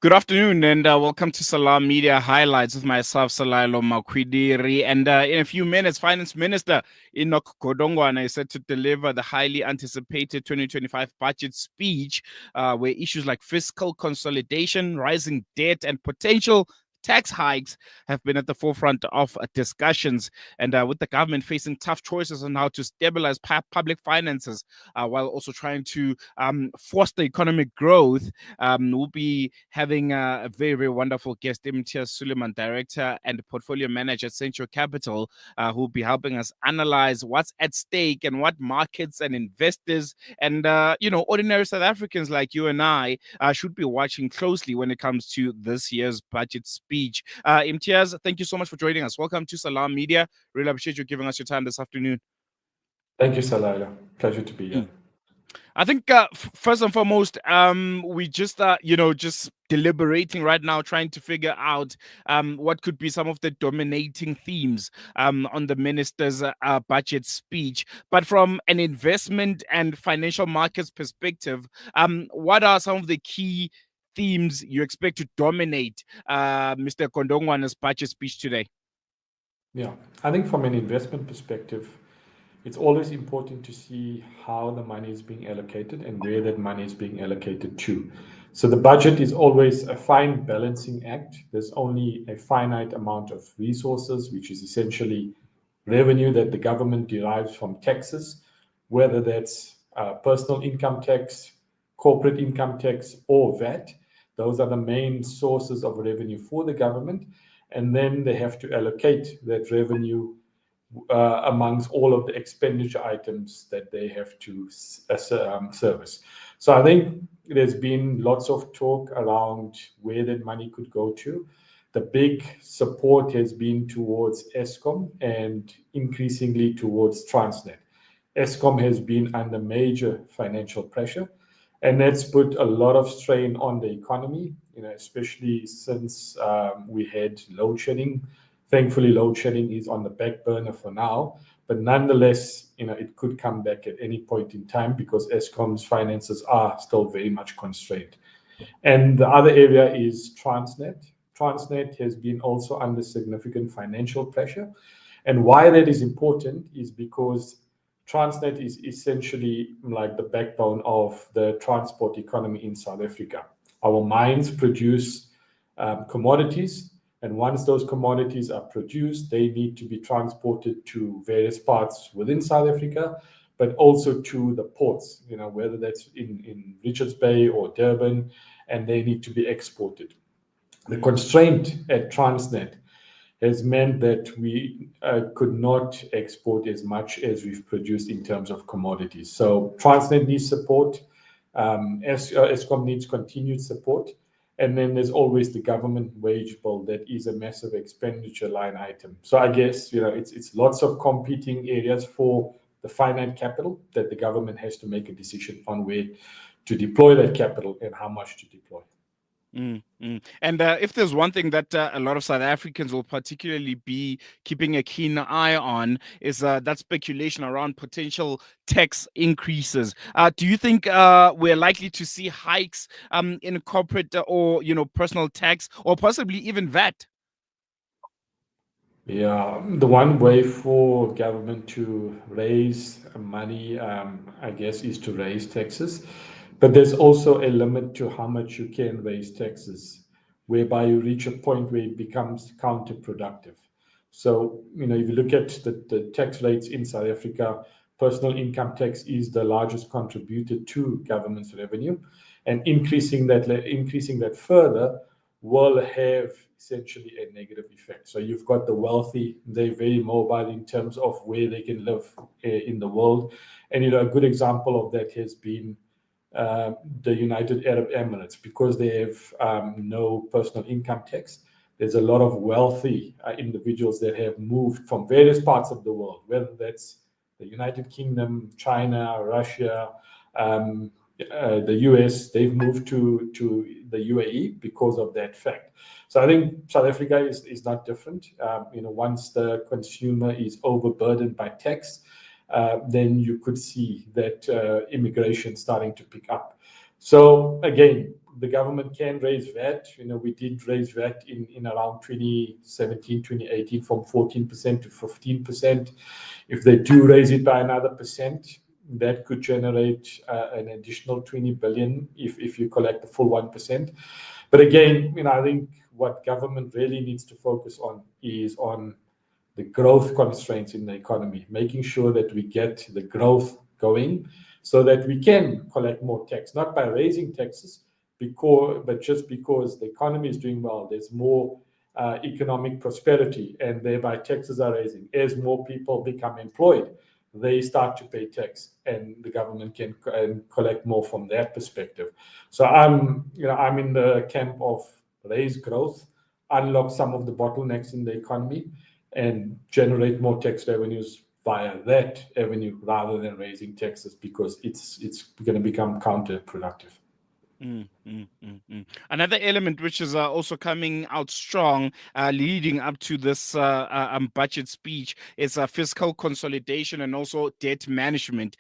Good afternoon and welcome to Salam Media Highlights with myself, Salailo Makwidiri. And in a few minutes, Finance Minister Enoch Godongwana is set to deliver the highly anticipated 2025 budget speech, where issues like fiscal consolidation, rising debt, and potential tax hikes have been at the forefront of discussions. And with the government facing tough choices on how to stabilize public finances while also trying to foster economic growth, we'll be having a very, very wonderful guest, Imtiaz Suleiman, Director and Portfolio Manager at Central Capital, who will be helping us analyze what's at stake and what markets and investors and, ordinary South Africans like you and I should be watching closely when it comes to this year's budget speech. Imtiaz, thank you so much for joining us. Welcome to Salam Media. Really appreciate you giving us your time this afternoon. Thank you, Salayla. Pleasure to be here. I think first and foremost, we just just deliberating right now, trying to figure out what could be some of the dominating themes on the minister's budget speech. But from an investment and financial markets perspective, what are some of the key themes you expect to dominate Mr. Godongwana's budget speech today? Yeah, I think from an investment perspective, it's always important to see how the money is being allocated and where that money is being allocated to. So the budget is always a fine balancing act. There's only a finite amount of resources, which is essentially revenue that the government derives from taxes, whether that's personal income tax, corporate income tax, or VAT. Those are the main sources of revenue for the government. And then they have to allocate that revenue amongst all of the expenditure items that they have to service. So I think there's been lots of talk around where that money could go to. The big support has been towards Eskom and increasingly towards Transnet. Eskom has been under major financial pressure, and that's put a lot of strain on the economy, especially since we had load shedding. Thankfully, load shedding is on the back burner for now, but nonetheless, it could come back at any point in time because Eskom's finances are still very much constrained. And the other area is Transnet. Transnet has been also under significant financial pressure. And why that is important is because Transnet is essentially like the backbone of the transport economy in South Africa. Our mines produce commodities, and once those commodities are produced, they need to be transported to various parts within South Africa, but also to the ports, whether that's in Richards Bay or Durban, and they need to be exported. The constraint at Transnet has meant that we could not export as much as we've produced in terms of commodities. So Transnet needs support, Eskom needs continued support, and then there's always the government wage bill that is a massive expenditure line item. So I guess it's lots of competing areas for the finite capital that the government has to make a decision on where to deploy that capital and how much to deploy. And if there's one thing that a lot of South Africans will particularly be keeping a keen eye on is that speculation around potential tax increases. Do you think we're likely to see hikes in corporate or personal tax or possibly even VAT? Yeah, the one way for government to raise money, I guess, is to raise taxes. But there's also a limit to how much you can raise taxes, whereby you reach a point where it becomes counterproductive. So, if you look at the tax rates in South Africa, personal income tax is the largest contributor to government's revenue, and increasing that further will have essentially a negative effect. So you've got the wealthy, they're very mobile in terms of where they can live in the world. And a good example of that has been the United Arab Emirates, because they have no personal income tax. There's a lot of wealthy individuals that have moved from various parts of the world, whether that's the United Kingdom, China, Russia, the US. They've moved to the UAE because of that fact. So I think South Africa is not different. Once the consumer is overburdened by tax, then you could see that immigration starting to pick up. So again, the government can raise VAT. We did raise VAT in around 2017, 2018 from 14% to 15%. If they do raise it by another percent, that could generate an additional 20 billion if you collect the full 1%. But again, I think what government really needs to focus on is on the growth constraints in the economy, making sure that we get the growth going so that we can collect more tax, not by raising taxes, but just because the economy is doing well, there's more economic prosperity, and thereby taxes are raising. As more people become employed, they start to pay tax, and the government can collect more from that perspective. So I'm in the camp of raise growth, unlock some of the bottlenecks in the economy, and generate more tax revenues via that avenue rather than raising taxes, because it's going to become counterproductive. Another element which is also coming out strong leading up to this budget speech is fiscal consolidation and also debt management.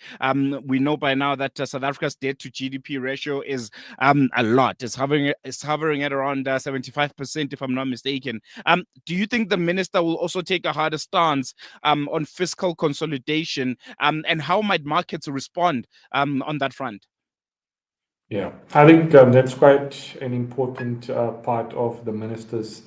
We know by now that South Africa's debt to GDP ratio is a lot. It's hovering at around 75%, if I'm not mistaken. Do you think the minister will also take a harder stance on fiscal consolidation, and how might markets respond on that front? Yeah, I think that's quite an important part of the minister's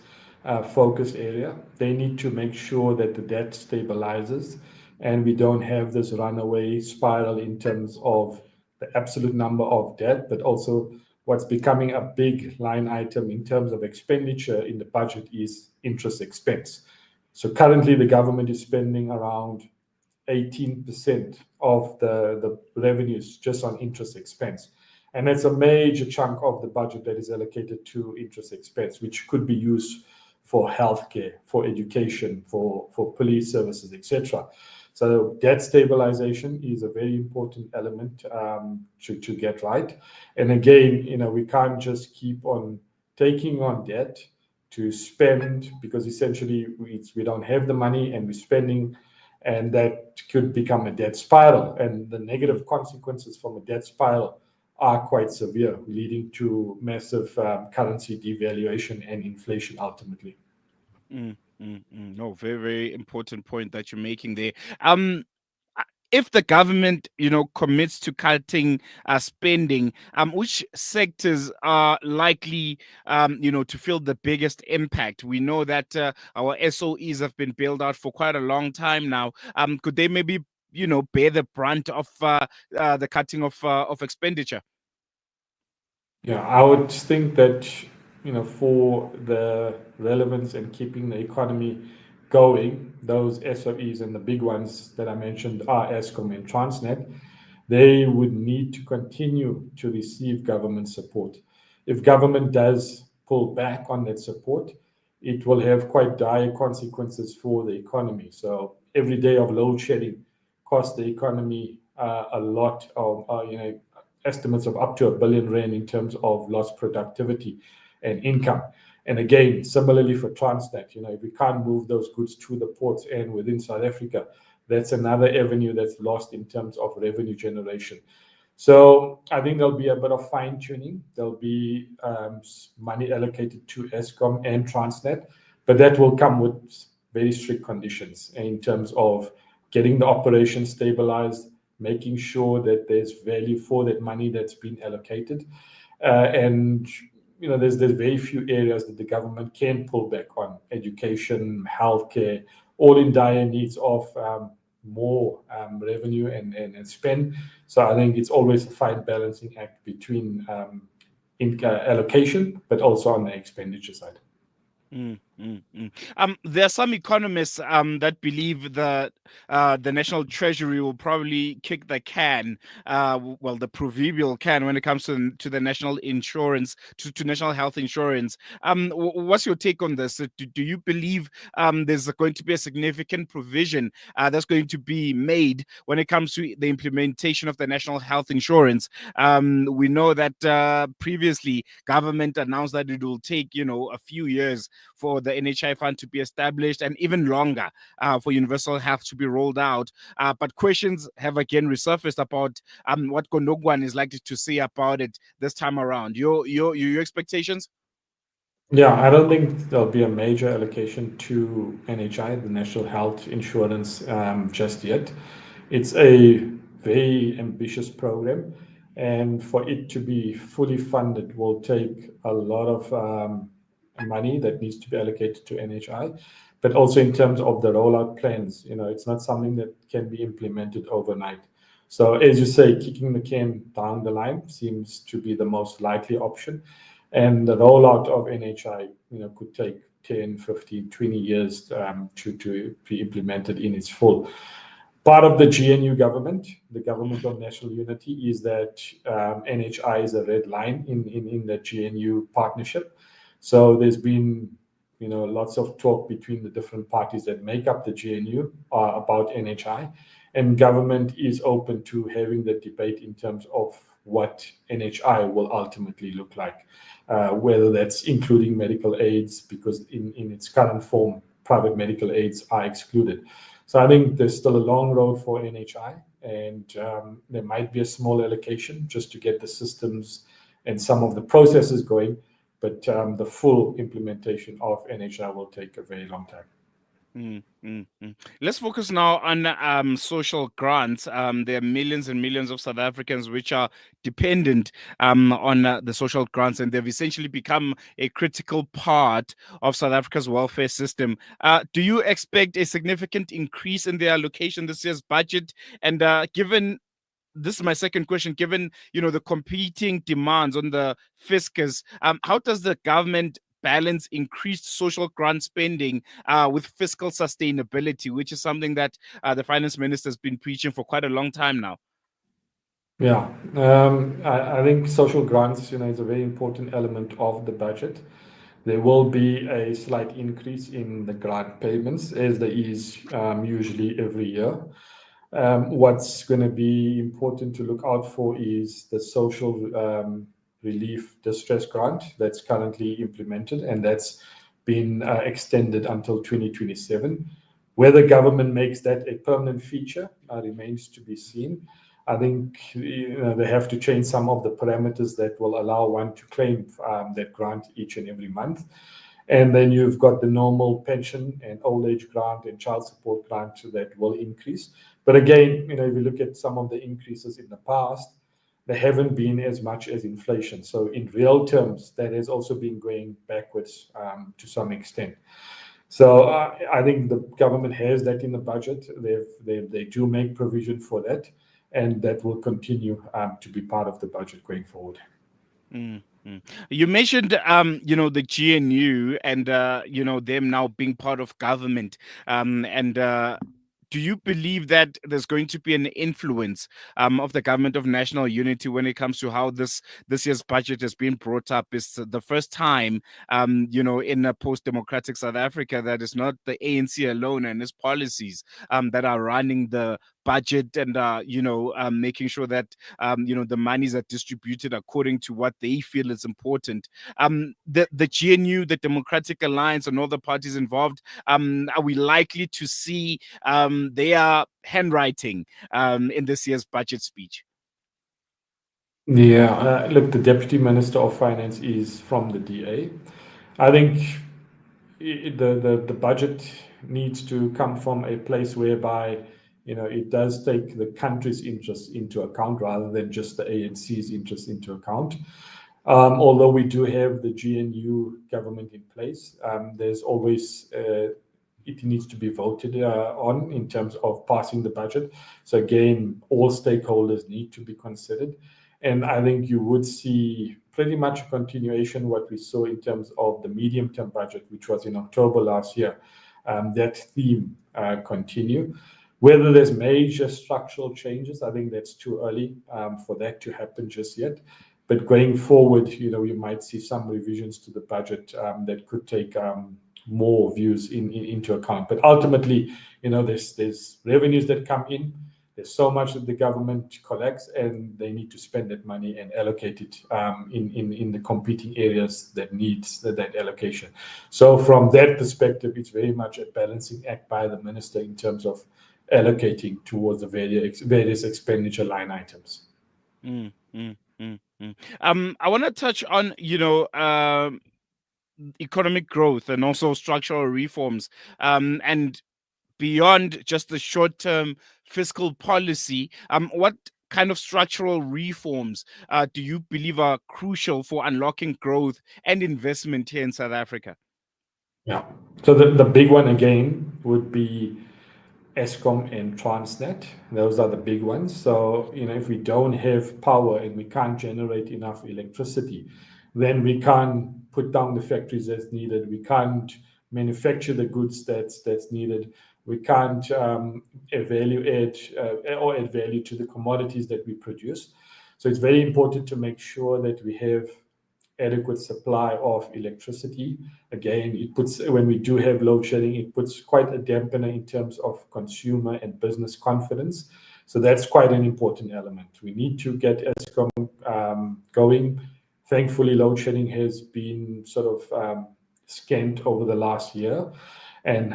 focus area. They need to make sure that the debt stabilizes and we don't have this runaway spiral in terms of the absolute number of debt, but also what's becoming a big line item in terms of expenditure in the budget is interest expense. So currently the government is spending around 18% of the revenues just on interest expense. And that's a major chunk of the budget that is allocated to interest expense, which could be used for healthcare, for education, for police services, etc. So debt stabilization is a very important element to get right. And again, we can't just keep on taking on debt to spend, because essentially we don't have the money and we're spending, and that could become a debt spiral. And the negative consequences from a debt spiral are quite severe, leading to massive currency devaluation and inflation ultimately. No, very, very important point that you're making there. If the government, commits to cutting spending, which sectors are likely, to feel the biggest impact? We know that our SOEs have been built out for quite a long time now. Could they maybe, bear the brunt of the cutting of expenditure? Yeah, I would think that, for the relevance and keeping the economy going, those SOEs and the big ones that I mentioned are Eskom and Transnet. They would need to continue to receive government support. If government does pull back on that support, it will have quite dire consequences for the economy. So every day of load shedding costs the economy a lot of, estimates of up to R1 billion in terms of lost productivity and income. And again, similarly for Transnet, if we can't move those goods to the ports and within South Africa, that's another avenue that's lost in terms of revenue generation. So I think there'll be a bit of fine tuning. There'll be money allocated to Eskom and Transnet, but that will come with very strict conditions in terms of getting the operation stabilized, making sure that there's value for that money that's been allocated. And there's very few areas that the government can pull back on: education, healthcare, all in dire needs of more revenue and spend. So I think it's always a fine balancing act between allocation, but also on the expenditure side. There are some economists that believe that the National Treasury will probably kick the can, the proverbial can, when it comes to the national insurance, to national health insurance. What's your take on this? Do you believe there's going to be a significant provision that's going to be made when it comes to the implementation of the national health insurance? We know that previously government announced that it will take, a few years for the NHI fund to be established, and even longer for universal health to be rolled out. But questions have again resurfaced about what Godongwana is likely to say about it this time around. Your expectations? Yeah, I don't think there'll be a major allocation to NHI, the National Health Insurance, just yet. It's a very ambitious program, and for it to be fully funded will take a lot of money that needs to be allocated to NHI, but also in terms of the rollout plans, it's not something that can be implemented overnight. So, as you say, kicking the can down the line seems to be the most likely option. And the rollout of NHI, could take 10, 15, 20 years to be implemented in its full. Part of the GNU government, the Government of National Unity, is that NHI is a red line in the GNU partnership. So there's been, lots of talk between the different parties that make up the GNU about NHI, and government is open to having the debate in terms of what NHI will ultimately look like, whether that's including medical aids, because in its current form, private medical aids are excluded. So I think there's still a long road for NHI, and there might be a small allocation just to get the systems and some of the processes going, but the full implementation of NHI will take a very long time. Let's focus now on social grants. There are millions and millions of South Africans which are dependent on the social grants, and they've essentially become a critical part of South Africa's welfare system. Do you expect a significant increase in their allocation this year's budget? And given this is my second question, given the competing demands on the fiscus, how does the government balance increased social grant spending with fiscal sustainability, which is something that the finance minister has been preaching for quite a long time now? Yeah, I think social grants, is a very important element of the budget. There will be a slight increase in the grant payments, as there is usually every year. What's going to be important to look out for is the social relief distress grant that's currently implemented, and that's been extended until 2027. Whether government makes that a permanent feature remains to be seen. I think they have to change some of the parameters that will allow one to claim that grant each and every month. And then you've got the normal pension and old age grant and child support grant that will increase. But again, if you look at some of the increases in the past, they haven't been as much as inflation. So in real terms, that has also been going backwards to some extent. So I think the government has that in the budget. They do make provision for that, and that will continue to be part of the budget going forward. You mentioned, the GNU and, them now being part of government. Do you believe that there's going to be an influence of the Government of National Unity when it comes to how this year's budget has been brought up? It's the first time, in a post-democratic South Africa that is not the ANC alone and its policies that are running the budget and making sure that the monies are distributed according to what they feel is important. The GNU, the Democratic Alliance, and all the parties involved, are we likely to see their handwriting in this year's budget speech? Yeah, look, the Deputy Minister of Finance is from the DA. I think the budget needs to come from a place whereby it does take the country's interests into account rather than just the ANC's interests into account. Although we do have the GNU government in place, there's always it needs to be voted on in terms of passing the budget. So again, all stakeholders need to be considered. And I think you would see pretty much a continuation what we saw in terms of the medium-term budget, which was in October last year. That theme continue. Whether there's major structural changes, I think that's too early for that to happen just yet. But going forward, you might see some revisions to the budget that could take into account. But ultimately, there's revenues that come in, There's so much that the government collects, and they need to spend that money and allocate it in the competing areas that needs that allocation. So from that perspective, it's very much a balancing act by the minister in terms of allocating towards the various expenditure line items. Mm, mm, mm, mm. I want to touch on, economic growth and also structural reforms, and beyond just the short-term fiscal policy. What kind of structural reforms do you believe are crucial for unlocking growth and investment here in South Africa? Yeah. So the big one again would be Eskom and Transnet. Those are the big ones. So, if we don't have power and we can't generate enough electricity, then we can't put down the factories that's needed. We can't manufacture the goods that's needed. We can't evaluate or add value to the commodities that we produce. So it's very important to make sure that we have adequate supply of electricity. Again, when we do have load shedding, it puts quite a dampener in terms of consumer and business confidence. So that's quite an important element. We need to get Eskom going. Thankfully, load shedding has been sort of scant over the last year, and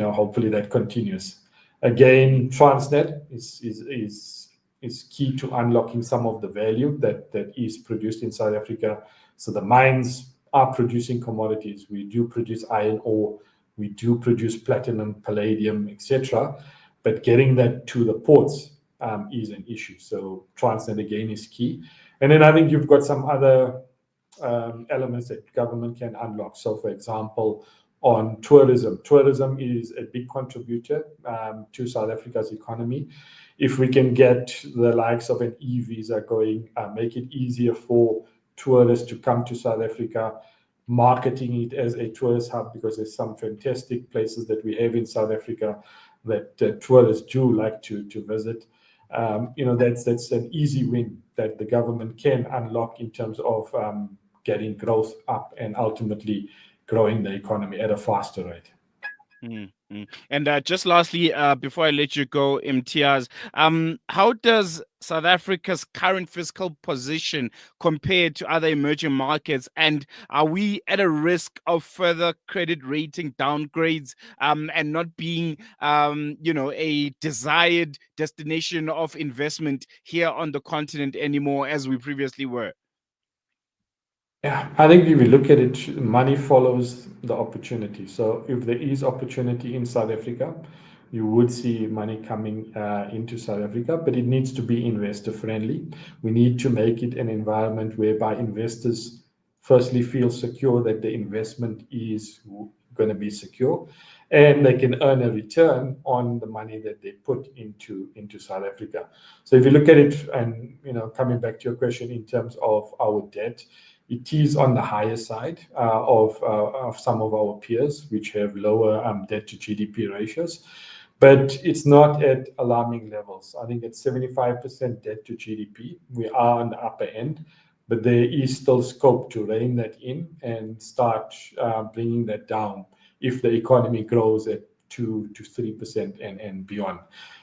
hopefully that continues. Again, Transnet is key to unlocking some of the value that is produced in South Africa. So the mines are producing commodities. We do produce iron ore, we do produce platinum, palladium, etc. But getting that to the ports is an issue. So Transnet again is key. And then I think you've got some other elements that government can unlock. So, for example, on tourism, tourism is a big contributor to South Africa's economy. If we can get the likes of an e-visa going, make it easier for tourists to come to South Africa, marketing it as a tourist hub, because there's some fantastic places that we have in South Africa that tourists do like to visit. That's an easy win that the government can unlock in terms of getting growth up and ultimately growing the economy at a faster rate. And just lastly, before I let you go, Imtiaz, how does South Africa's current fiscal position compare to other emerging markets? And are we at a risk of further credit rating downgrades and not being, a desired destination of investment here on the continent anymore as we previously were? Yeah, I think if you look at it, money follows the opportunity. So if there is opportunity in South Africa, you would see money coming into South Africa, but it needs to be investor friendly. We need to make it an environment whereby investors firstly feel secure that the investment is going to be secure, and they can earn a return on the money that they put into South Africa. So if you look at it, and coming back to your question in terms of our debt, it is on the higher side of some of our peers, which have lower debt to GDP ratios, but it's not at alarming levels. I think at 75% debt to GDP, we are on the upper end, but there is still scope to rein that in and start bringing that down if the economy grows at 2 to 3% and beyond.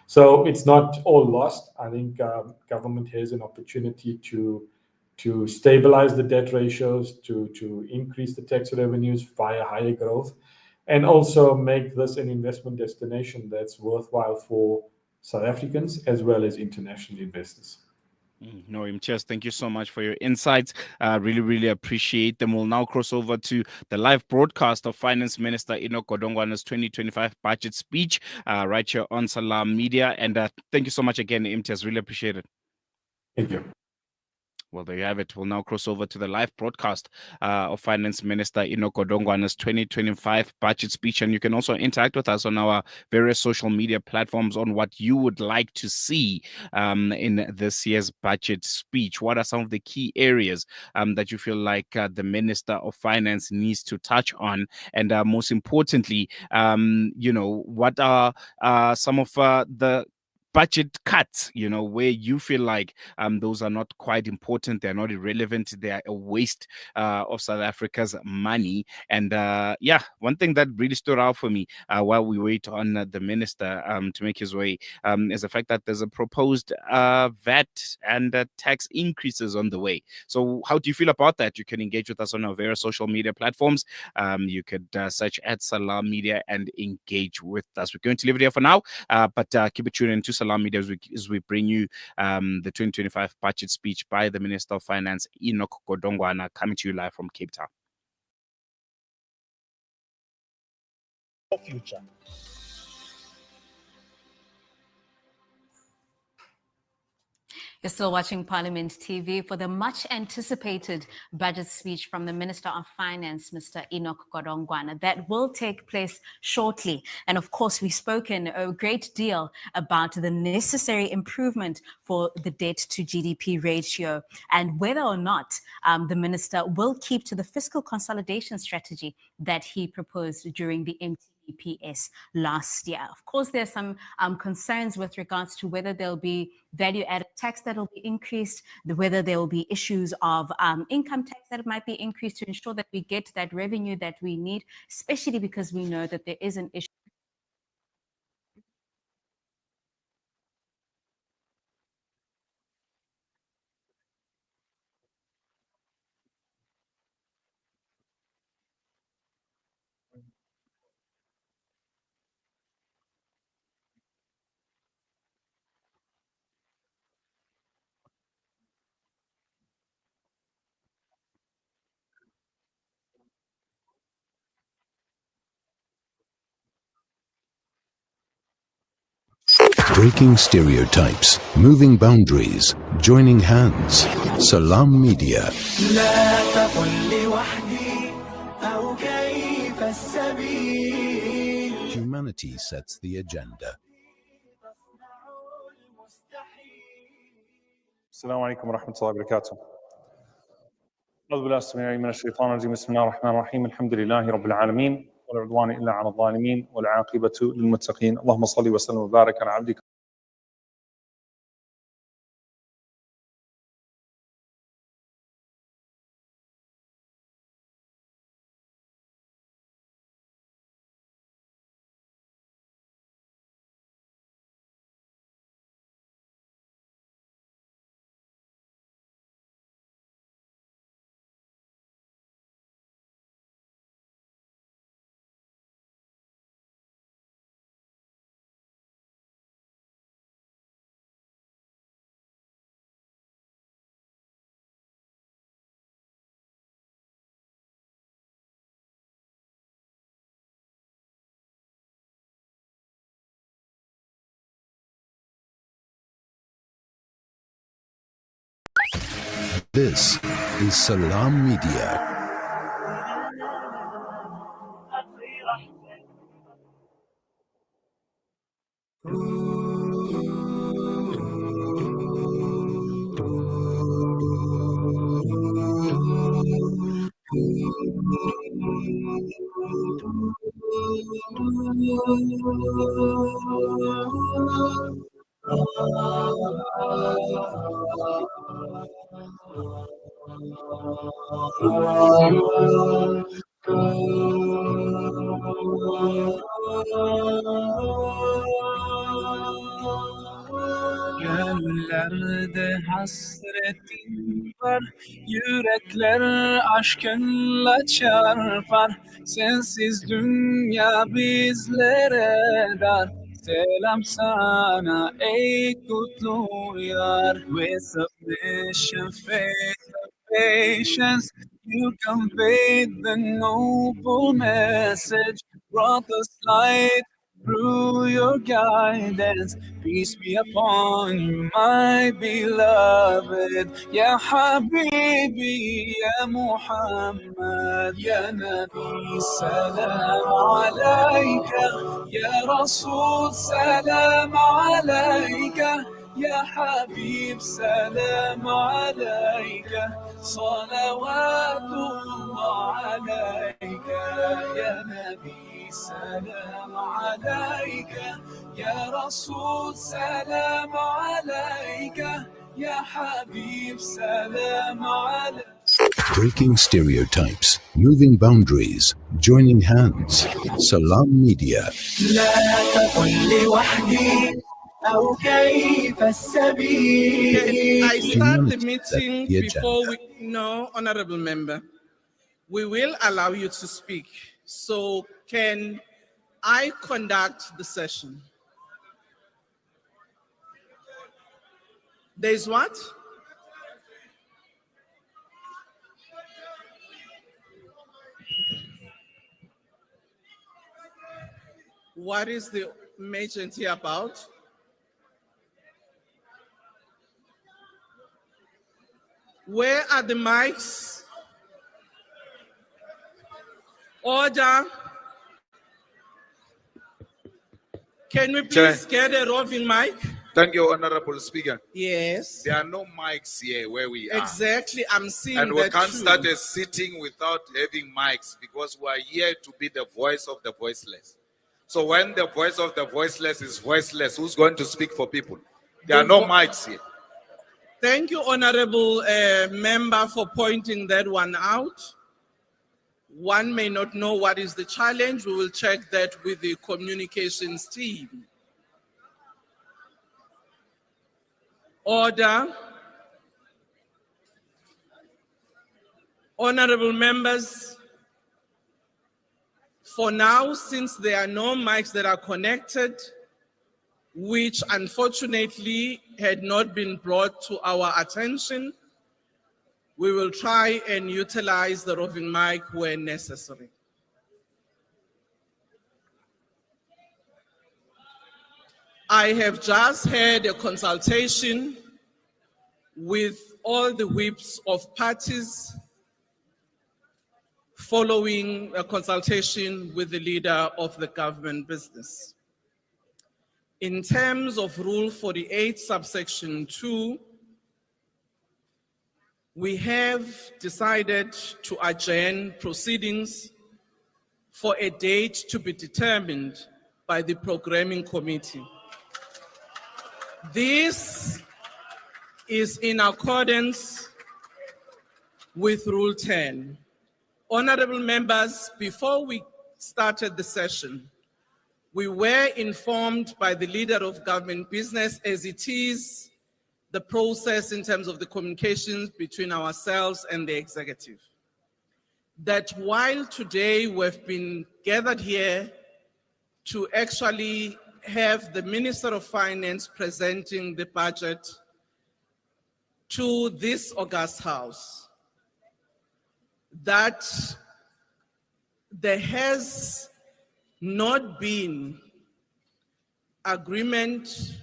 So it's not all lost. I think government has an opportunity to stabilize the debt ratios, to increase the tax revenues via higher growth, and also make this an investment destination that's worthwhile for South Africans as well as international investors. No, Imtiaz, thank you so much for your insights. Really, really appreciate them. We'll now cross over to the live broadcast of Finance Minister Enoch Godongwana's 2025 budget speech right here on Salam Media. And thank you so much again, Imtiaz. Really appreciate it. Thank you. Well, there you have it. We'll now cross over to the live broadcast of Finance Minister Enoch Godongwana's 2025 budget speech. And you can also interact with us on our various social media platforms on what you would like to see in this year's budget speech. What are some of the key areas that you feel like the Minister of Finance needs to touch on? And most importantly, what are some of the budget cuts, where you feel like those are not quite important, they're not irrelevant, they are a waste of South Africa's money. And one thing that really stood out for me while we wait on the minister to make his way is the fact that there's a proposed VAT and tax increases on the way. So how do you feel about that? You can engage with us on our various social media platforms. You could search at Salam Media and engage with us. We're going to leave it here for now, but keep it tuned into Salam Media as we bring you the 2025 budget speech by the Minister of Finance, Enoch Godongwana, coming to you live from Cape Town. Future. You're still watching Parliament TV for the much anticipated budget speech from the Minister of Finance, Mr. Enoch Godongwana, that will take place shortly. And of course, we've spoken a great deal about the necessary improvement for the debt to GDP ratio and whether or not the minister will keep to the fiscal consolidation strategy that he proposed during the MTBPS last year. Of course, there's some concerns with regards to whether there'll be value-added tax that will be increased, whether there will be issues of income tax that might be increased to ensure that we get that revenue that we need, especially because we know that there is an issue. Breaking stereotypes, moving boundaries, joining hands. Salam Media. Humanity sets the agenda. السلام عليكم ورحمة الله وبركاته. أعوذ بالله السميع العليم من الشيطان الرجيم. بسم الله الرحمن الرحيم. الحمد لله رب العالمين ولا عدوان إلا على الظالمين والعاقبة للمتقين. اللهم صل وسلم وبارك على عبدك. This is Salam Media. Göllerde hasretin var, yürekler aşkınla çarpar. Sensiz dünya bizlere dar. Selam sana ey kutlu yar. With submission, faith, and patience, you conveyed the noble message, brought us light through your guidance. Peace be upon you, my beloved. Ya Habibi, Ya Muhammad, Ya Nabi, salam alayka. Ya Rasul, salam alayka. Ya Habib, salam alayka. Salawatullah alayka. Ya Nabi, سلام عليك يا رسول سلام عليك يا حبيب سلام عليك. Breaking stereotypes, moving boundaries, joining hands. Salam Media. لا تقل لوحدي أو كيف السبيل. I start the Humanity, meeting the before agenda. we, no, honorable member. We will allow you to speak. So can I conduct the session? There's what? What is the emergency about? Where are the mics? Order. Can we please get a roving mic? Thank you, Honorable Speaker. Yes. There are no mics here where we are. Exactly, I'm seeing And we that can't too. start a sitting without having mics because we are here to be the voice of the voiceless. So when the voice of the voiceless is voiceless, who's going to speak for people? There are no mics here. Thank you, honorable member, for pointing that one out. One may not know what is the challenge. We will check that with the communications team. Order. Honorable members, for now, since there are no mics that are connected, which unfortunately had not been brought to our attention, we will try and utilize the roving mic when necessary. I have just had a consultation with all the whips of parties following a consultation with the leader of the government business. In terms of Rule 48, subsection 2, we have decided to adjourn proceedings for a date to be determined by the programming committee. This is in accordance with Rule 10. Honorable members, before we started the session, we were informed by the leader of government business, as it is the process in terms of the communications between ourselves and the executive, that while today we've been gathered here to actually have the Minister of Finance presenting the budget to this august house, that there has not been agreement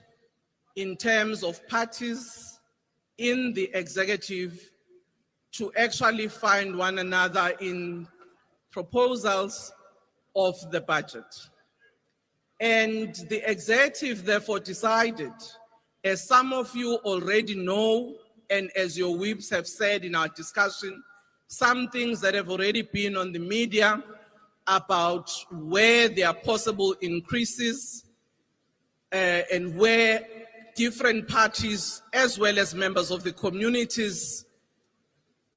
in terms of parties in the executive to actually find one another in proposals of the budget. And the executive therefore decided, as some of you already know, and as your whips have said in our discussion, some things that have already been on the media about where there are possible increases and where different parties, as well as members of the communities,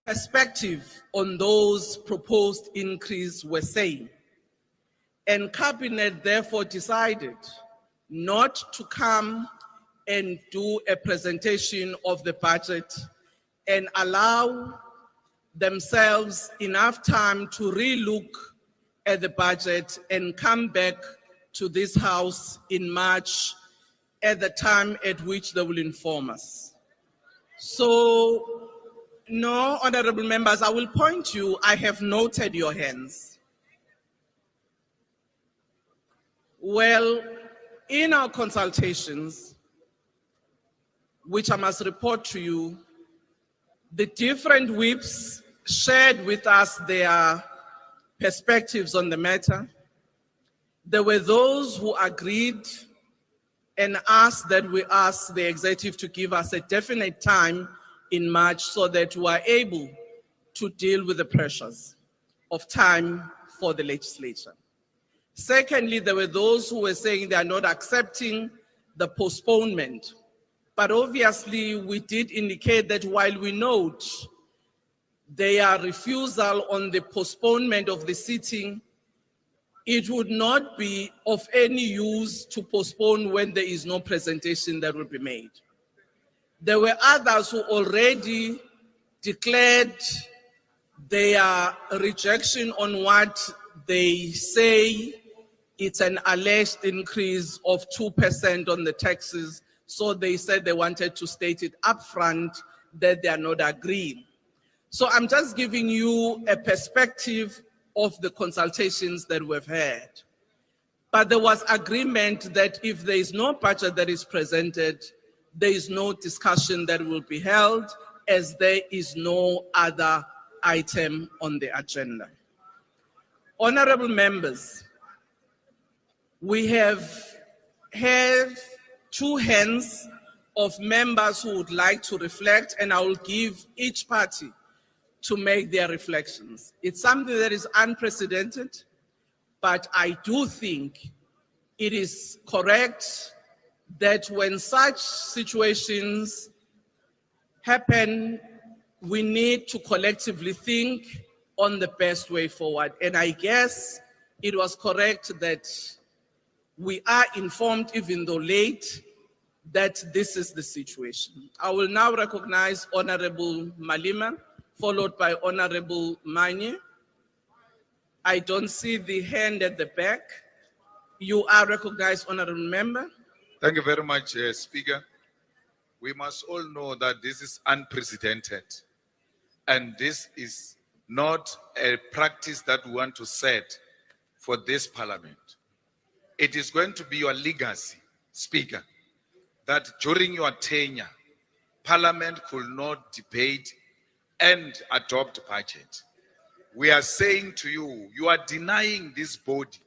perspective on those proposed increase were saying. And Cabinet therefore decided not to come and do a presentation of the budget and allow themselves enough time to relook at the budget and come back to this house in March at the time at which they will inform us. So, no, honorable members, I will point you, I have noted your hands. Well, in our consultations, which I must report to you, the different whips shared with us their perspectives on the matter. There were those who agreed and asked that we ask the executive to give us a definite time in March so that we are able to deal with the pressures of time for the legislature. Secondly, there were those who were saying they are not accepting the postponement. But obviously, we did indicate that while we note their refusal on the postponement of the sitting, it would not be of any use to postpone when there is no presentation that will be made. There were others who already declared their rejection on what they say it's an alleged increase of 2% on the taxes. So they said they wanted to state it upfront that they are not agreeing. So I'm just giving you a perspective of the consultations that we've had. But there was agreement that if there is no budget that is presented, there is no discussion that will be held, as there is no other item on the agenda. Honorable members, we have had 2 hands of members who would like to reflect, and I will give each party to make their reflections. It's something that is unprecedented, but I do think it is correct that when such situations happen, we need to collectively think on the best way forward. And I guess it was correct that we are informed, even though late, that this is the situation. I will now recognize Honorable Malima, followed by Honorable Manye. I don't see the hand at the back. You are recognized, Honorable Member. Thank you very much, Speaker. We must all know that this is unprecedented. And this is not a practice that we want to set for this parliament. It is going to be your legacy, Speaker, that during your tenure, Parliament could not debate and adopt budget. We are saying to you, you are denying this body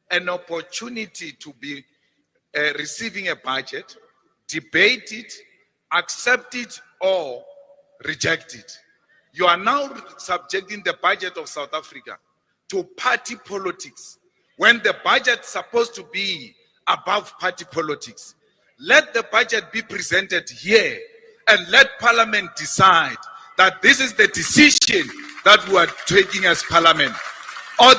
an opportunity to be receiving a budget, debate it, accept it, or reject it. You are now subjecting the budget of South Africa to party politics when the budget is supposed to be above party politics. Let the budget be presented here and let Parliament decide that this is the decision that we are taking as Parliament, or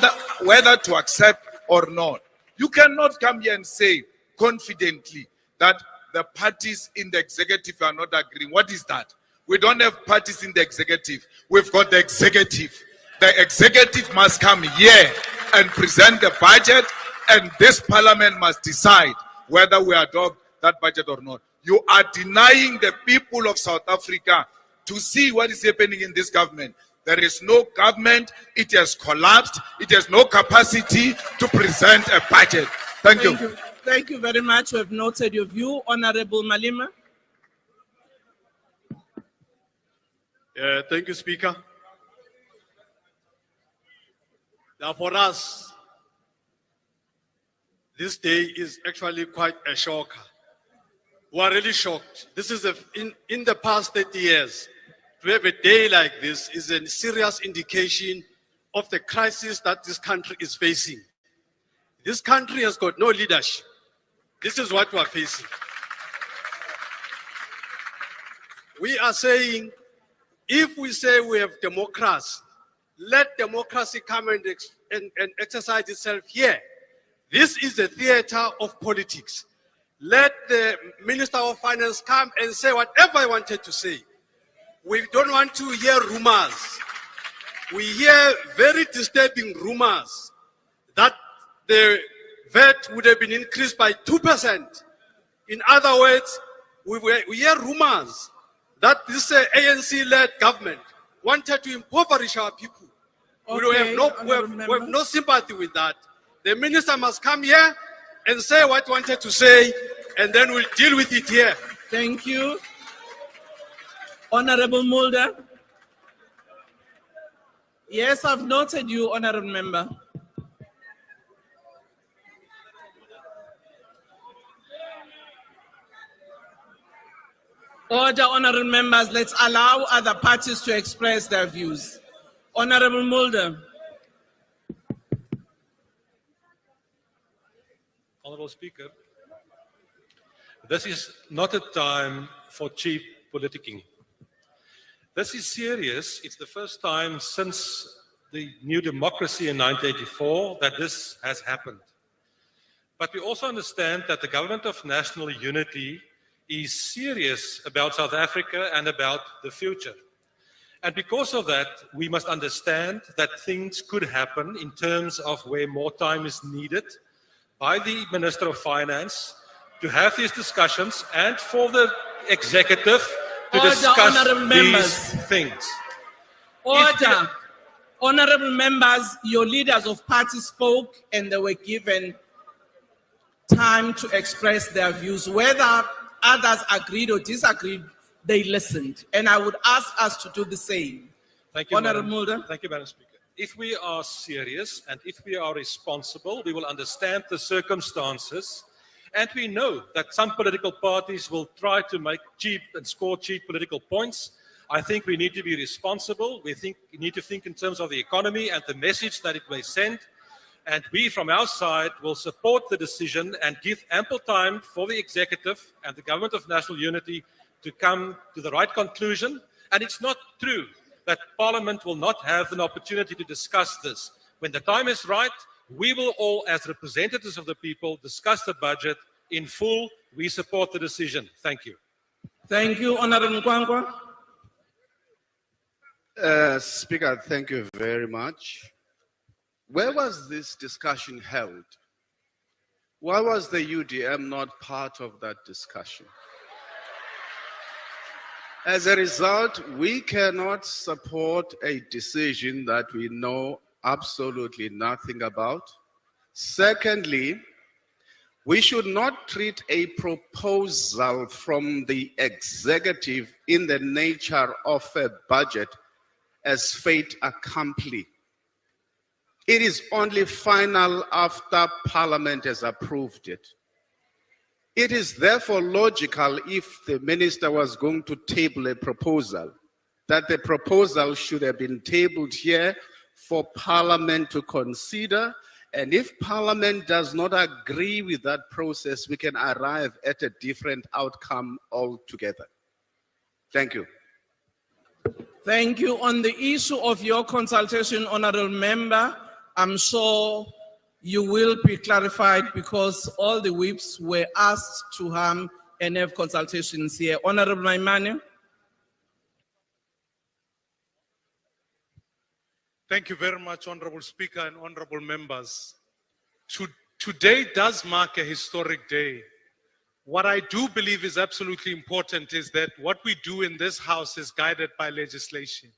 whether to accept or not. You cannot come here and say confidently that the parties in the executive are not agreeing. What is that? We don't have parties in the executive. We've got the executive. The executive must come here and present the budget, and this Parliament must decide whether we adopt that budget or not. You are denying the people of South Africa to see what is happening in this government. There is no government. It has collapsed. It has no capacity to present a budget. Thank you. Thank you very much. We have noted your view. Honorable Malima. Thank you, Speaker. Now, for us, this day is actually quite a shocker. We are really shocked. This is in the past 30 years, to have a day like this is a serious indication of the crisis that this country is facing. This country has got no leadership. This is what we are facing. We are saying, if we say we have democracy, let democracy come and exercise itself here. This is a theater of politics. Let the Minister of Finance come and say whatever he wanted to say. We don't want to hear rumors. We hear very disturbing rumors that the VAT would have been increased by 2%. In other words, we hear rumors that this ANC-led government wanted to impoverish our people. Okay, we have no sympathy with that. The minister must come here and say what he wanted to say, and then we'll deal with it here. Thank you. Honorable Mulder. Yes, I've noted you, Honorable Member. Order, Honorable Members. Let's allow other parties to express their views. Honorable Mulder. Honourable Speaker, this is not a time for cheap politicking. This is serious. It's the first time since the new democracy in 1984 that this has happened. But we also understand that the Government of National Unity is serious about South Africa and about the future. And because of that, we must understand that things could happen in terms of where more time is needed by the Minister of Finance to have these discussions and for the executive to discuss these things. Order. Honorable members, your leaders of party spoke and they were given time to express their views. Whether others agreed or disagreed, they listened. And I would ask us to do the same. Thank you, Honorable Mulder. Thank you, Madam Speaker. If we are serious and if we are responsible, we will understand the circumstances. And we know that some political parties will try to make cheap and score cheap political points. I think we need to be responsible. We need to think in terms of the economy and the message that it may send. And we, from our side, will support the decision and give ample time for the executive and the Government of National Unity to come to the right conclusion. And it's not true that Parliament will not have an opportunity to discuss this. When the time is right, we will all, as representatives of the people, discuss the budget in full. We support the decision. Thank you. Thank you, Honorable Nkwankwa. Speaker, thank you very much. Where was this discussion held? Why was the UDM not part of that discussion? As a result, we cannot support a decision that we know absolutely nothing about. Secondly, we should not treat a proposal from the executive in the nature of a budget as fait accompli. It is only final after Parliament has approved it. It is therefore logical, if the minister was going to table a proposal, that the proposal should have been tabled here for Parliament to consider. And if Parliament does not agree with that process, we can arrive at a different outcome altogether. Thank you. Thank you. On the issue of your consultation, Honorable Member, I'm sure you will be clarified because all the whips were asked to have and have consultations here. Honorable Maimane. Thank you very much, Honorable Speaker and Honorable Members. Today does mark a historic day. What I do believe is absolutely important is that what we do in this House is guided by legislation.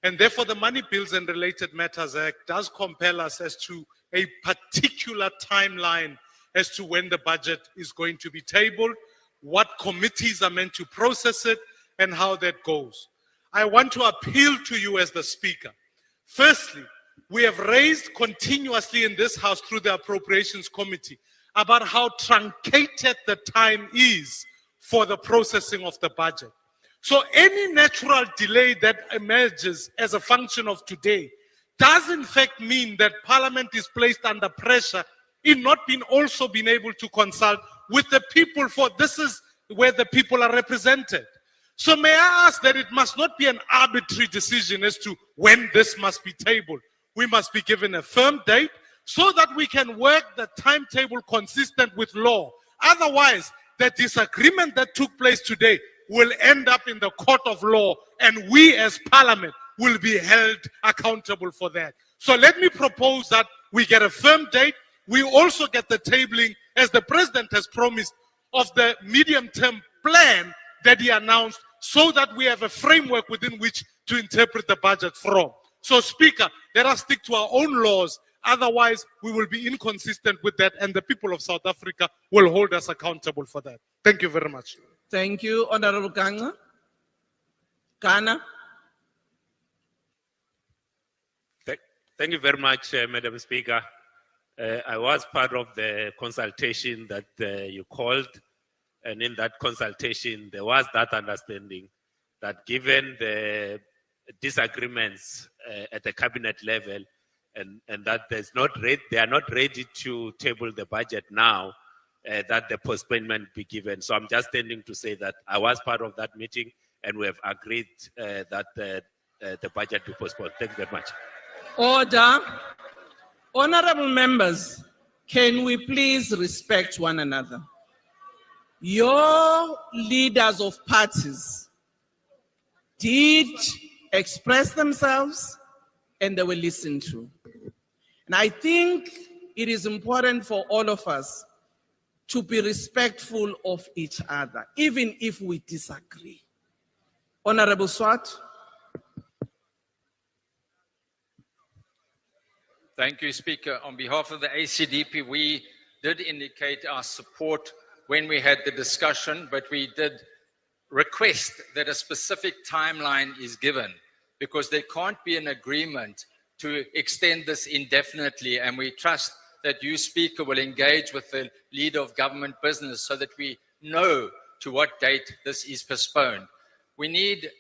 And therefore, the Money Bills and Related Matters Act does compel us as to a particular timeline as to when the budget is going to be tabled, what committees are meant to process it, and how that goes. I want to appeal to you as the Speaker. Firstly, we have raised continuously in this House through the Appropriations Committee about how truncated the time is for the processing of the budget. So any natural delay that emerges as a function of today does in fact mean that Parliament is placed under pressure in not being also being able to consult with the people, for this is where the people are represented. So may I ask that it must not be an arbitrary decision as to when this must be tabled. We must be given a firm date so that we can work the timetable consistent with law. Otherwise, the disagreement that took place today will end up in the court of law, and we as Parliament will be held accountable for that. So let me propose that we get a firm date. We also get the tabling, as the President has promised, of the medium-term plan that he announced, so that we have a framework within which to interpret the budget from. So, Speaker, let us stick to our own laws. Otherwise, we will be inconsistent with that, and the people of South Africa will hold us accountable for that. Thank you very much. Thank you, Honorable Ganga. Ghana. Thank you very much, Madam Speaker. I was part of the consultation that you called, and in that consultation, there was that understanding that given the disagreements at the cabinet level, and that they are not ready to table the budget now, that the postponement be given. So I'm just standing to say that I was part of that meeting, and we have agreed that the budget be postponed. Thank you very much. Order. Honorable members, can we please respect one another? Your leaders of parties did express themselves and they were listened to. And I think it is important for all of us to be respectful of each other, even if we disagree. Honorable Swart. Thank you, Speaker. On behalf of the ACDP, we did indicate our support when we had the discussion, but we did request that a specific timeline is given, because there can't be an agreement to extend this indefinitely, and we trust that you, Speaker, will engage with the leader of government business so that we know to what date this is postponed. We need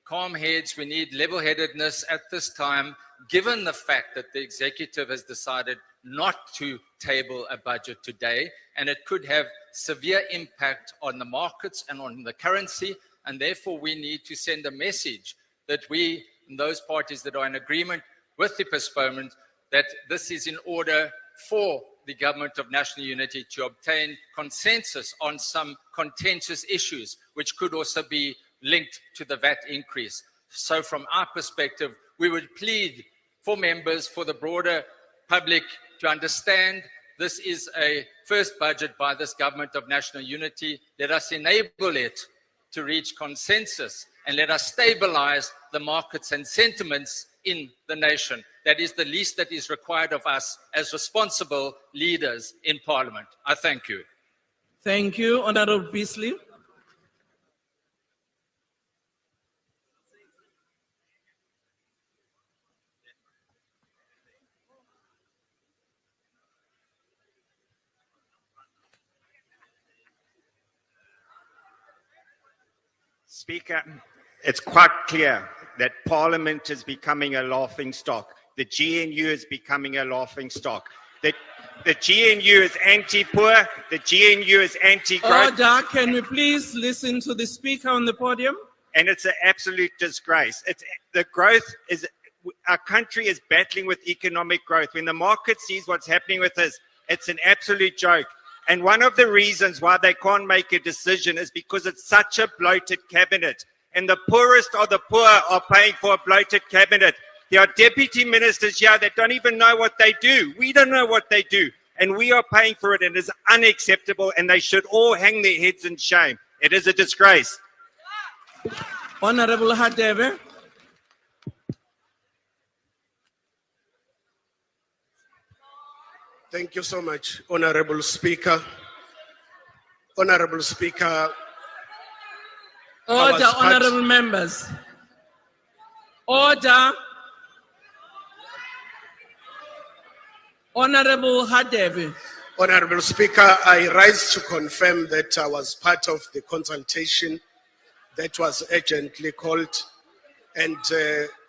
calm heads, we need level-headedness at this time, given the fact that the executive has decided not to table a budget today, and it could have severe impact on the markets and on the currency, and therefore we need to send a message that we, and those parties that are in agreement with the postponement, that this is in order for the government of national unity to obtain consensus on some contentious issues, which could also be linked to the VAT increase. So from our perspective, we would plead for members, for the broader public to understand this is a first budget by this government of national unity. Let us enable it to reach consensus, and let us stabilize the markets and sentiments in the nation. That is the least that is required of us as responsible leaders in Parliament. I thank you. Thank you, Honorable Beasley. Speaker, it's quite clear that Parliament is becoming a laughing stock. The GNU is becoming a laughing stock. The GNU is anti-poor, the GNU is anti-growth. Order, can we please listen to the speaker on the podium? And it's an absolute disgrace. Our country is battling with economic growth. When the market sees what's happening with us, it's an absolute joke. And one of the reasons why they can't make a decision is because it's such a bloated cabinet. And the poorest of the poor are paying for a bloated cabinet. There are deputy ministers here that don't even know what they do. We don't know what they do. And we are paying for it, and it is unacceptable, and they should all hang their heads in shame. It is a disgrace. Honorable Hadebe. Thank you so much, Honorable Speaker. Honorable Speaker. Order, honorable members. Order. Honorable Hadebe. Honorable Speaker, I rise to confirm that I was part of the consultation that was urgently called, and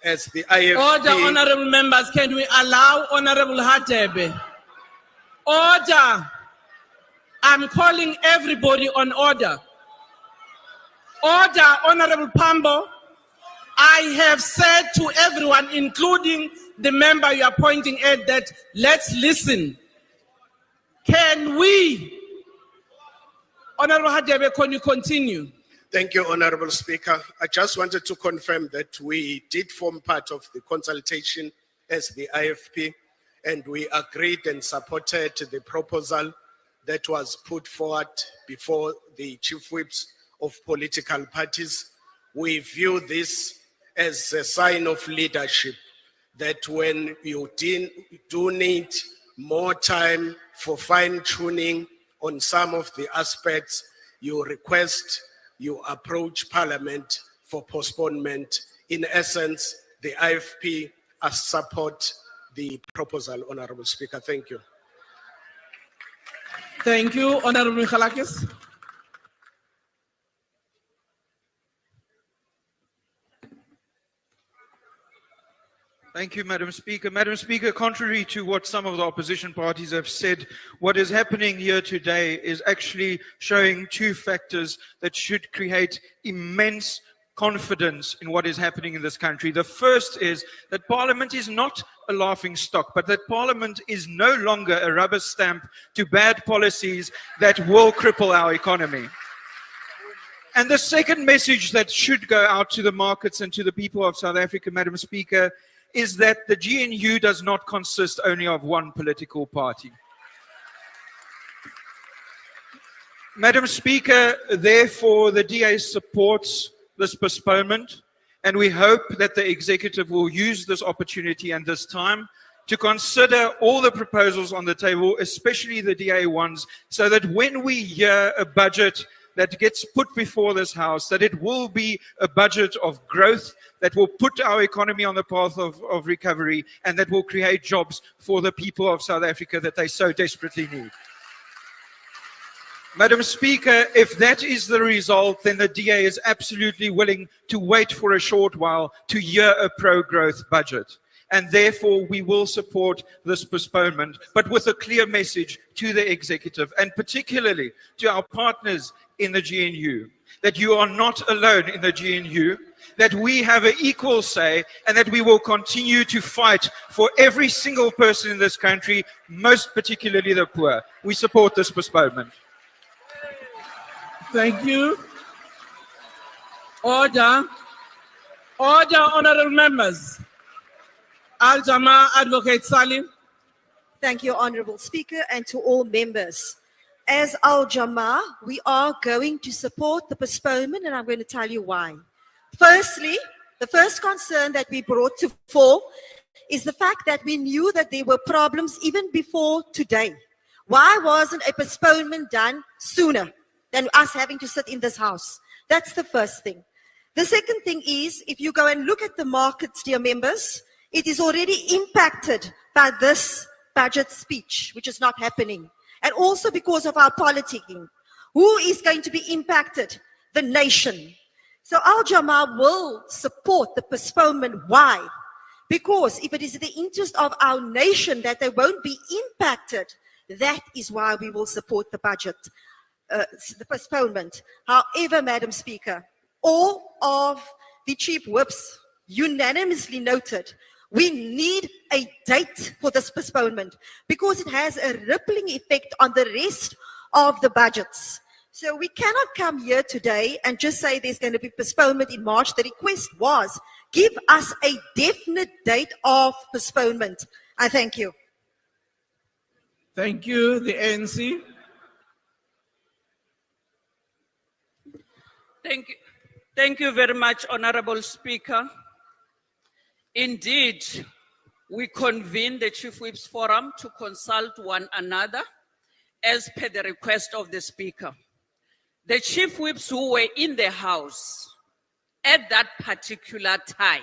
as the IFP... Order, honorable members, can we allow Honorable Hadebe? Order. I'm calling everybody on order. Order, Honorable Pambo. I have said to everyone, including the member you are pointing at, that let's listen. Can we? Honorable Hadebe, can you continue? Thank you, Honorable Speaker. I just wanted to confirm that we did form part of the consultation as the IFP, and we agreed and supported the proposal that was put forward before the chief whips of political parties. We view this as a sign of leadership, that when you do need more time for fine-tuning on some of the aspects, you approach Parliament for postponement. In essence, the IFP support the proposal, Honorable Speaker. Thank you. Thank you, Honorable Michalakis. Thank you, Madam Speaker. Madam Speaker, contrary to what some of the opposition parties have said, what is happening here today is actually showing two factors that should create immense confidence in what is happening in this country. The first is that Parliament is not a laughing stock, but that Parliament is no longer a rubber stamp to bad policies that will cripple our economy. And the second message that should go out to the markets and to the people of South Africa, Madam Speaker, is that the GNU does not consist only of one political party. Madam Speaker, therefore, the DA supports this postponement, and we hope that the executive will use this opportunity and this time to consider all the proposals on the table, especially the DA ones, so that when we hear a budget that gets put before this House, that it will be a budget of growth that will put our economy on the path of recovery and that will create jobs for the people of South Africa that they so desperately need. Madam Speaker, if that is the result, then the DA is absolutely willing to wait for a short while to hear a pro-growth budget. And therefore, we will support this postponement, but with a clear message to the executive and particularly to our partners in the GNU, that you are not alone in the GNU, that we have an equal say, and that we will continue to fight for every single person in this country, most particularly the poor. We support this postponement. Thank you. Order. Order, honorable members. Al-Jama Advocate Salim. Thank you, Honorable Speaker, and to all members. As Al-Jama, we are going to support the postponement, and I'm going to tell you why. Firstly, the first concern that we brought to fore is the fact that we knew that there were problems even before today. Why wasn't a postponement done sooner than us having to sit in this House? That's the first thing. The second thing is, if you go and look at the markets, dear members, it is already impacted by this budget speech, which is not happening. And also because of our politicking. Who is going to be impacted? The nation. So Al-Jama will support the postponement. Why? Because if it is in the interest of our nation that they won't be impacted, that is why we will support the budget, the postponement. However, Madam Speaker, all of the chief whips unanimously noted we need a date for this postponement because it has a rippling effect on the rest of the budgets. So we cannot come here today and just say there's going to be postponement in March. The request was, give us a definite date of postponement. I thank you. Thank you. The ANC. Thank you very much, Honorable Speaker. Indeed, we convened the Chief Whips Forum to consult one another as per the request of the Speaker. The Chief Whips who were in the House at that particular time,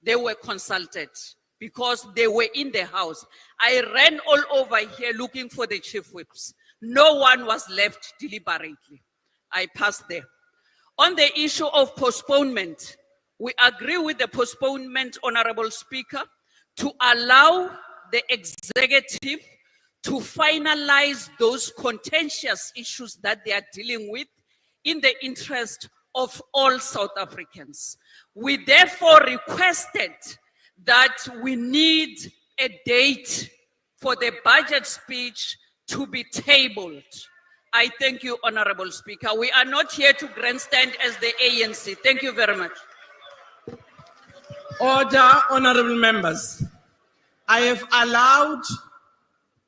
they were consulted because they were in the House. I ran all over here looking for the Chief Whips. No one was left deliberately. I passed there. On the issue of postponement, we agree with the postponement, Honorable Speaker, to allow the executive to finalize those contentious issues that they are dealing with in the interest of all South Africans. We therefore requested that we need a date for the budget speech to be tabled. I thank you, Honorable Speaker. We are not here to grandstand as the ANC. Thank you very much. Order, honorable members. I have allowed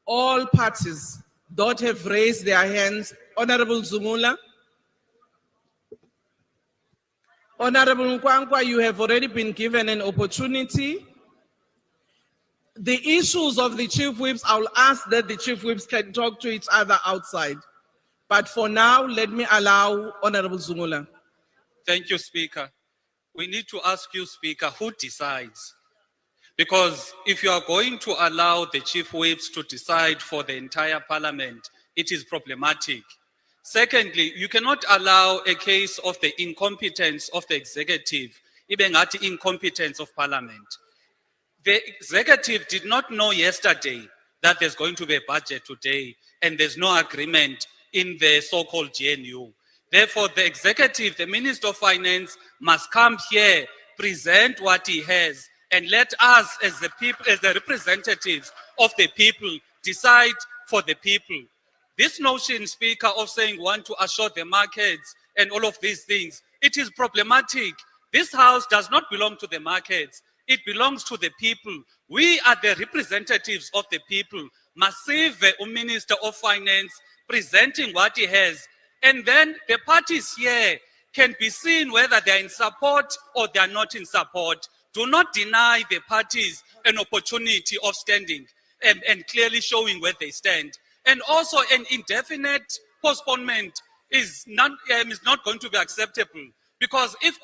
all parties that have raised their hands. Honorable Zumula. Honorable Nkwankwa, you have already been given an opportunity. The issues of the Chief Whips, I will ask that the Chief Whips can talk to each other outside. But for now, let me allow Honorable Zumula. Thank you, Speaker. We need to ask you, Speaker, who decides? Because if you are going to allow the Chief Whips to decide for the entire Parliament, it is problematic. Secondly, you cannot allow a case of the incompetence of the executive, even at incompetence of Parliament. The executive did not know yesterday that there's going to be a budget today and there's no agreement in the so-called GNU. Therefore, the executive, the Minister of Finance, must come here, present what he has, and let us, as the people, as the representatives of the people, decide for the people. This notion, Speaker, of saying we want to assure the markets and all of these things, it is problematic. This house does not belong to the markets. It belongs to the people. We are the representatives of the people. Massive Minister of Finance presenting what he has. And then the parties here can be seen whether they're in support or they're not in support. Do not deny the parties an opportunity of standing and clearly showing where they stand. And also an indefinite postponement is not going to be acceptable. Because if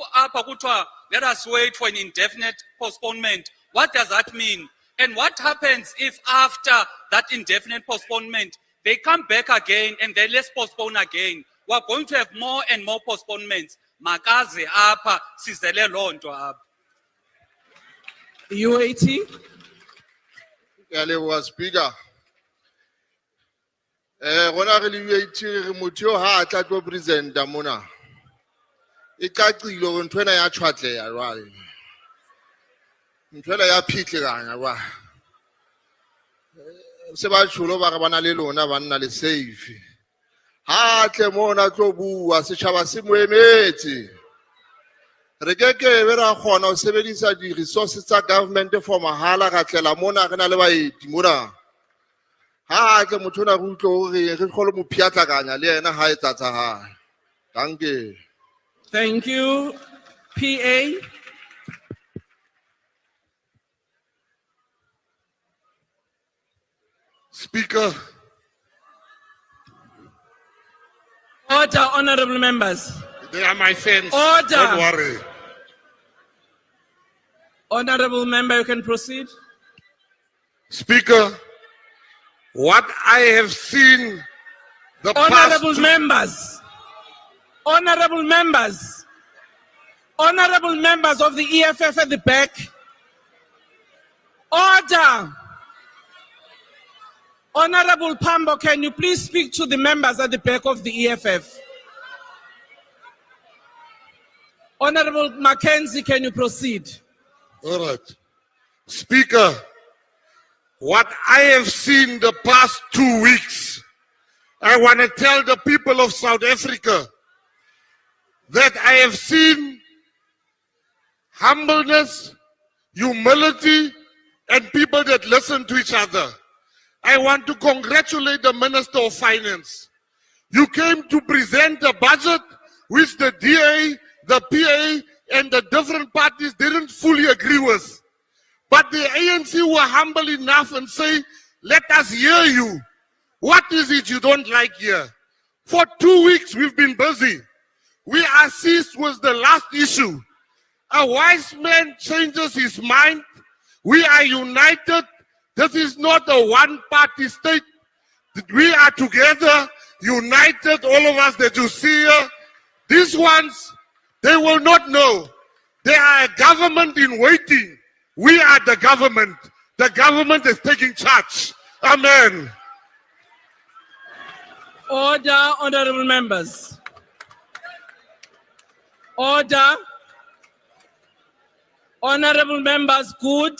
let us wait for an indefinite postponement, what does that mean? And what happens if after that indefinite postponement, they come back again and then let's postpone again? We're going to have more and more postponements. Makaze apa sizele lonto apa. UAT. Yale Speaker. Rona re le UAT re motho ha a tla tlo presenta mona. E qaqile hore ntwena ya tshwatleha jwale. Ntwela ya phitlheganya jwale. Se ba tsholo ba re bana le lona ba nna le safe. Ha tle mona tlo bua setjhaba se mo emetse. Re keke be ra kgona ho sebedisa di resources tsa government for mahala ka tlela mona re na le baeti mona. Ha tle motho na go utlo re kgolo mo phiatlaganya le yena ha etsa tsa hae. Danke. Thank you. PA. Speaker. Order, honorable members. They are my friends. Order. Don't worry. Honorable member, you can proceed. Speaker, what I have seen the Honorable past... members. Honorable members. Honorable members of the EFF at the back. Order. Honorable Pambo, can you please speak to the members at the back of the EFF? Honorable Mackenzie, can you proceed? All right. Speaker, what I have seen the past 2 weeks, I want to tell the people of South Africa that I have seen humbleness, humility, and people that listen to each other. I want to congratulate the Minister of Finance. You came to present a budget which the DA, the PA, and the different parties didn't fully agree with. But the ANC were humble enough and say, let us hear you. What is it you don't like here? For 2 weeks we've been busy. We are seized with the last issue. A wise man changes his mind. We are united. This is not a one-party state. We are together, united, all of us that you see here. These ones, they will not know. They are a government in waiting. We are the government. The government is taking charge. Amen. Order, honorable members. Order. Honorable members, good.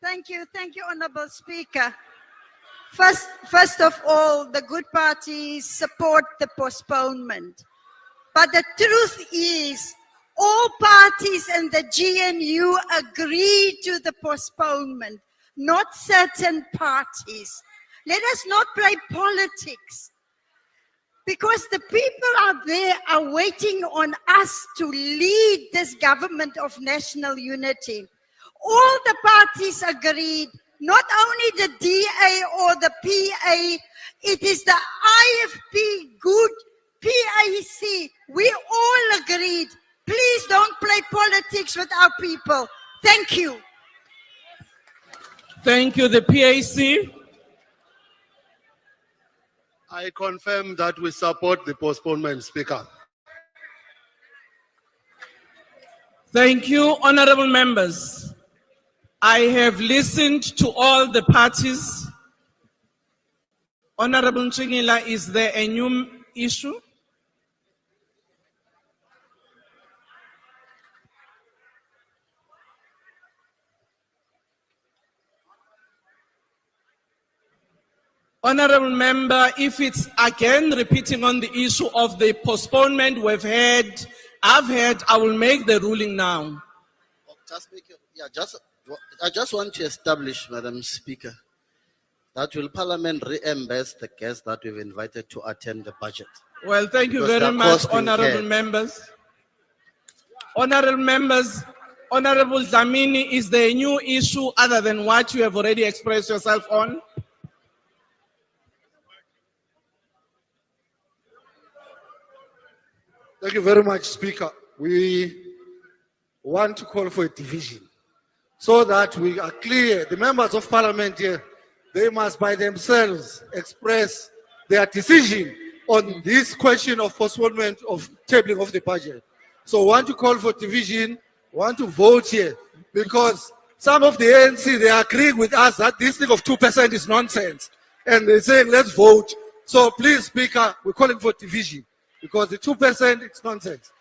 Thank you, Honorable Speaker. First of all, the good parties support the postponement. But the truth is, all parties in the GNU agree to the postponement, not certain parties. Let us not play politics, because the people out there are waiting on us to lead this government of national unity. All the parties agreed, not only the DA or the PA, it is the IFP, good PAC. We all agreed. Please don't play politics with our people. Thank you. Thank you, the PAC. I confirm that we support the postponement, Speaker. Thank you, honorable members. I have listened to all the parties. Honorable Chingila, is there a new issue? Honorable member, if it's again repeating on the issue of the postponement I've heard, I will make the ruling now. I just want to establish, Madam Speaker, that will Parliament reimburse the guests that we've invited to attend the budget? Well, thank you Because very their much, costs being honorable cared. members. Honorable members, Honorable Dlamini, is there a new issue other than what you have already expressed yourself on? Thank you very much, Speaker. We want to call for a division so that we are clear. The members of Parliament here, they must by themselves express their decision on this question of postponement of tabling of the budget. So want to call for division, want to vote here, because some of the ANC, they agree with us that this thing of 2% is nonsense. And they're saying, let's vote. So please, Speaker, we're calling for division, because the 2%, it's nonsense.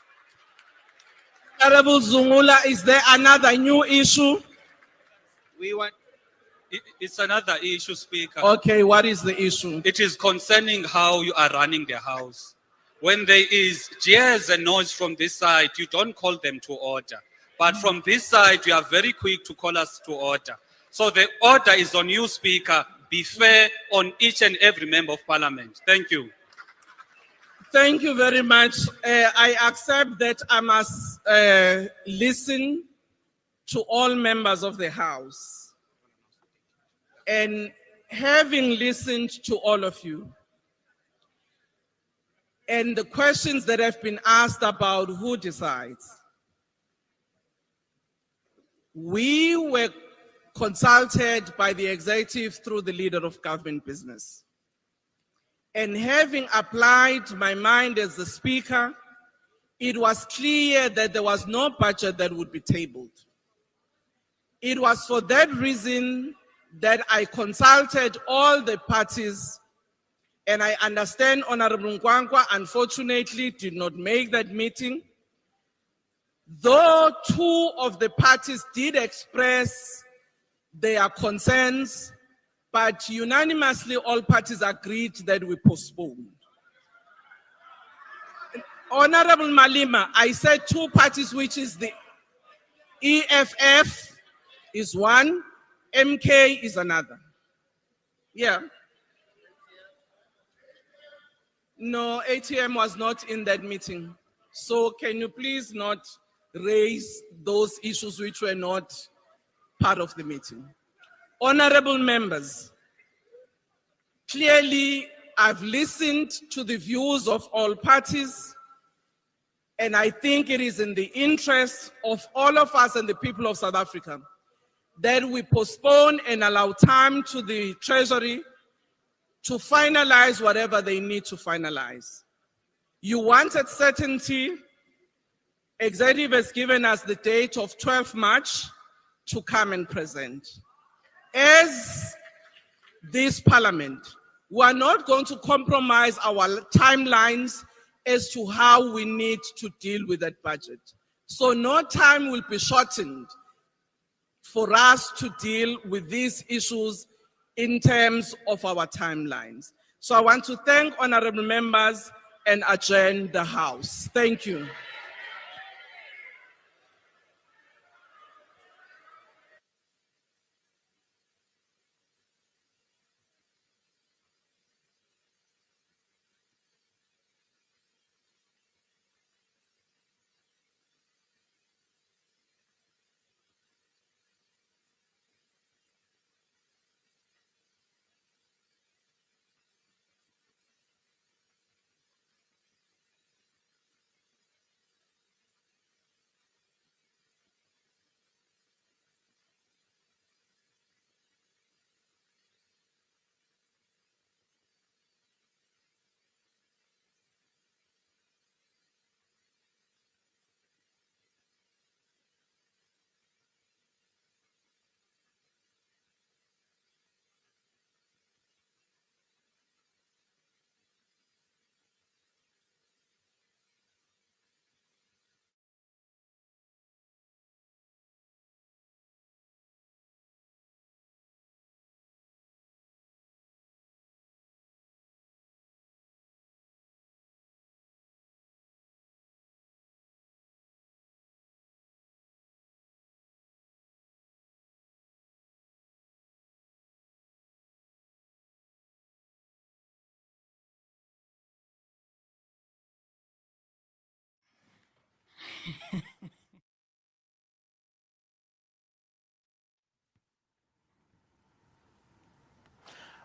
Honorable Zungula, is there another new issue? It's another issue, Speaker. Okay, what is the issue? It is concerning how you are running the House. When there is jeers and noise from this side, you don't call them to order. But from this side, you are very quick to call us to order. So the order is on you, Speaker. Be fair on each and every member of Parliament. Thank you. Thank you very much. I accept that I must listen to all members of the House. And having listened to all of you, and the questions that have been asked about who decides, we were consulted by the executive through the leader of government business. And having applied my mind as the speaker, it was clear that there was no budget that would be tabled. It was for that reason that I consulted all the parties, and I understand Honorable Nkwankwa unfortunately did not make that meeting. Though two of the parties did express their concerns, but unanimously all parties agreed that we postpone. Honorable Malima, I said two parties, which is the EFF is one, MK is another. Yeah. No, ATM was not in that meeting. So can you please not raise those issues which were not part of the meeting? Honorable members, clearly I've listened to the views of all parties, and I think it is in the interest of all of us and the people of South Africa that we postpone and allow time to the Treasury to finalize whatever they need to finalize. You wanted certainty. Executive has given us the date of 12 March to come and present. As this Parliament, we are not going to compromise our timelines as to how we need to deal with that budget. So no time will be shortened for us to deal with these issues in terms of our timelines. So I want to thank honorable members and adjourn the House. Thank you.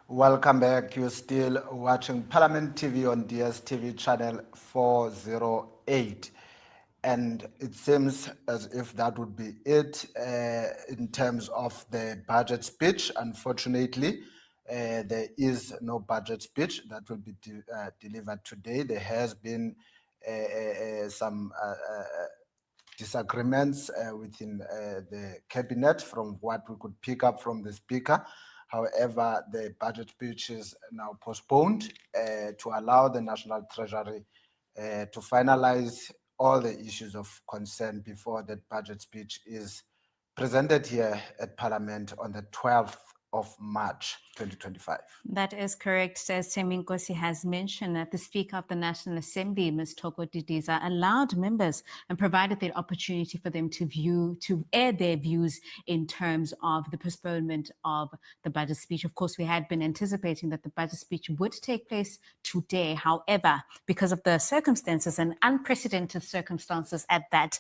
Welcome back. You're still watching Parliament TV on DSTV channel 408. And it seems as if that would be it in terms of the budget speech. Unfortunately, there is no budget speech that will be delivered today. There has been some disagreements within the cabinet from what we could pick up from the speaker. However, the budget speech is now postponed to allow the National Treasury to finalize all the issues of concern before that budget speech is presented here at Parliament on the 12th of March 2025. That is correct. As Seminkosi has mentioned, that the Speaker of the National Assembly, Ms. Toko Didiza, allowed members and provided the opportunity for them to air their views in terms of the postponement of the budget speech. Of course, we had been anticipating that the budget speech would take place today. However, because of the circumstances and unprecedented circumstances at that,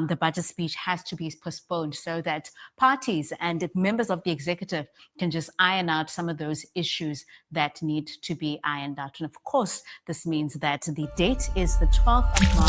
the budget speech has to be postponed so that parties and members of the executive can just iron out some of those issues that need to be ironed out. And of course, this means that the date is the 12th of March.